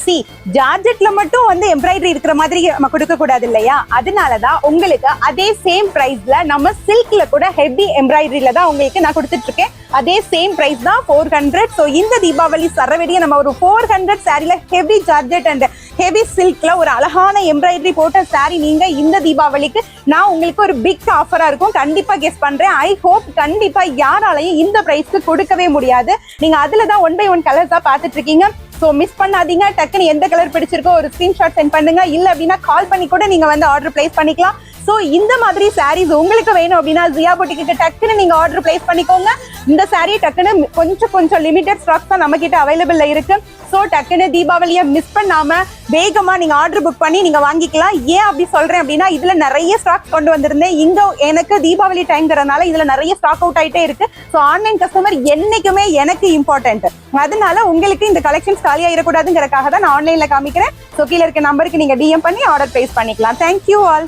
C ஜார்ஜெட்ல மட்டும் வந்து embroidery இருக்கிற மாதிரி நம்ம கொடுக்க கூடாது இல்லையா, அதனாலதான் உங்களுக்கு அதே சேம் பிரைஸ்ல நம்ம சில்க்ல கூட ஹெவி எம்ப்ராய்டரியில தான் உங்களுக்கு நான் கொடுத்துட்டு இருக்கேன். அதே சேம் பிரைஸ் தான் 400. ஸோ இந்த தீபாவளி சரவெடியை நம்ம ஒரு 400 சாரில ஹெவி ஜார்ஜெட் அண்ட் ஹெவி சில்க்ல ஒரு அழகான எம்ப்ராய்டரி போட்ட சாரி நீங்க இந்த தீபாவளிக்கு நான் உங்களுக்கு ஒரு பிக் ஆஃபரா இருக்கும். கண்டிப்பா கெஸ் பண்றேன். ஐ ஹோப் கண்டிப்பா யாராலையும் இந்த பிரைஸ்க்கு கொடுக்கவே முடியாது. நீங்க அதுலதான் 1 by 1 கலர்ஸா பாத்துட்டு இருக்கீங்க. ஸோ மிஸ் பண்ணாதீங்க. டக்குன்னு எந்த கலர் பிடிச்சிருக்கோ ஒரு ஸ்கிரீன்ஷாட் சென்ட் பண்ணுங்க. இல்ல அப்படின்னா கால் பண்ணி கூட நீங்க வந்து ஆர்டர் பிளேஸ் பண்ணிக்கலாம். ஸோ இந்த மாதிரி சாரீஸ் உங்களுக்கு வேணும் அப்படின்னா ஜியா பொட்டிக்கு டக்குன்னு நீங்க ஆர்டர் பிளேஸ் பண்ணிக்கோங்க. இந்த சாரீ டக்குன்னு கொஞ்சம் லிமிடெட் ஸ்டாக்ஸ் தான் நம்ம கிட்ட அவைலபிள்ல இருக்கு. ஸோ டக்குன்னு தீபாவளியை மிஸ் பண்ணாம வேகமா நீங்க ஆர்டர் புக் பண்ணி நீங்க வாங்கிக்கலாம். ஏன் அப்படி சொல்றேன் அப்படின்னா இதுல நிறைய ஸ்டாக்ஸ் கொண்டு வந்திருந்தேன். இங்க எனக்கு தீபாவளி டைம்ங்கிறதுனால இதுல நிறைய ஸ்டாக் அவுட் ஆயிட்டே இருக்கு. ஸோ ஆன்லைன் கஸ்டமர் என்னைக்குமே எனக்கு இம்பார்ட்டன்ட். அதனால உங்களுக்கு இந்த கலெக்ஷன்ஸ் காலியா இருக்கக்கூடாதுங்கிறதுக்காக தான் நான் ஆன்லைன்ல காமிக்கிறேன். ஸோ கீழே இருக்க நம்பருக்கு நீங்க டிஎம் பண்ணி ஆர்டர் பிளேஸ் பண்ணிக்கலாம். Thank you all.